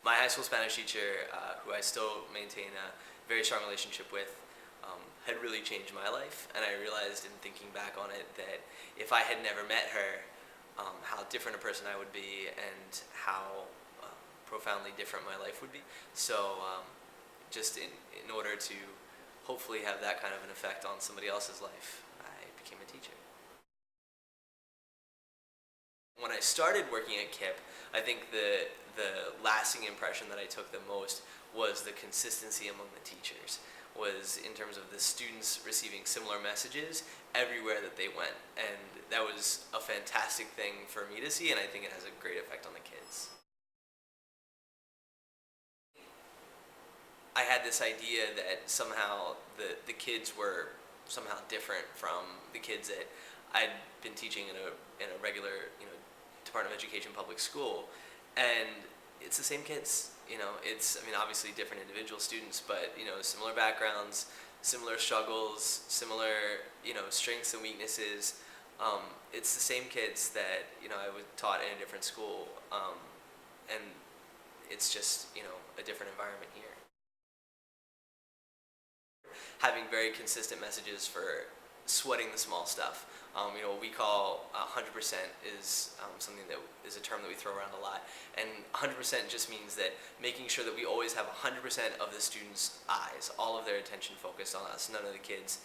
My high school Spanish teacher, who I still maintain a very strong relationship with, had really changed my life, and I realized in thinking back on it that if I had never met her, how different a person I would be and how profoundly different my life would be. So just in order to hopefully have that kind of an effect on somebody else's life, I became a teacher. When I started working at KIPP, I think the lasting impression that I took the most was the consistency among the teachers, was in terms of the students receiving similar messages everywhere that they went. And that was a fantastic thing for me to see, and I think it has a great effect on the kids. I had this idea that somehow the kids were somehow different from the kids that I'd been teaching in a regular, Department of Education public school, and it's the same kids. It's, obviously different individual students, but similar backgrounds, similar struggles, similar strengths and weaknesses. It's the same kids that I was taught in a different school, and it's just a different environment here. Having very consistent messages for sweating the small stuff. What we call 100% is something that is a term that we throw around a lot. And 100% just means that making sure that we always have 100% of the students' eyes, all of their attention focused on us. None of the kids,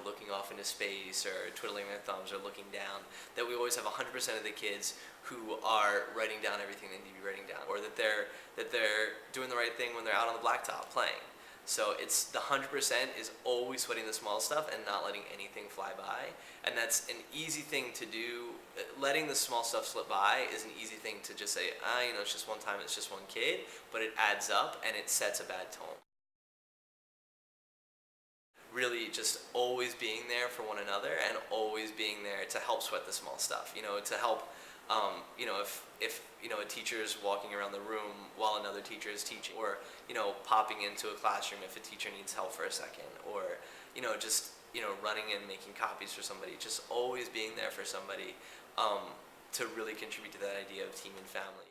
looking off into space or twiddling their thumbs or looking down. That we always have 100% of the kids who are writing down everything they need to be writing down, or that they're doing the right thing when they're out on the blacktop playing. So it's the 100% is always sweating the small stuff and not letting anything fly by. And that's an easy thing to do. Letting the small stuff slip by is an easy thing to just say, it's just one time, it's just one kid, but it adds up and it sets a bad tone. Really just always being there for one another and always being there to help sweat the small stuff, to help, if a teacher is walking around the room while another teacher is teaching, or popping into a classroom if a teacher needs help for a second, or just running and making copies for somebody, just always being there for somebody, to really contribute to that idea of team and family.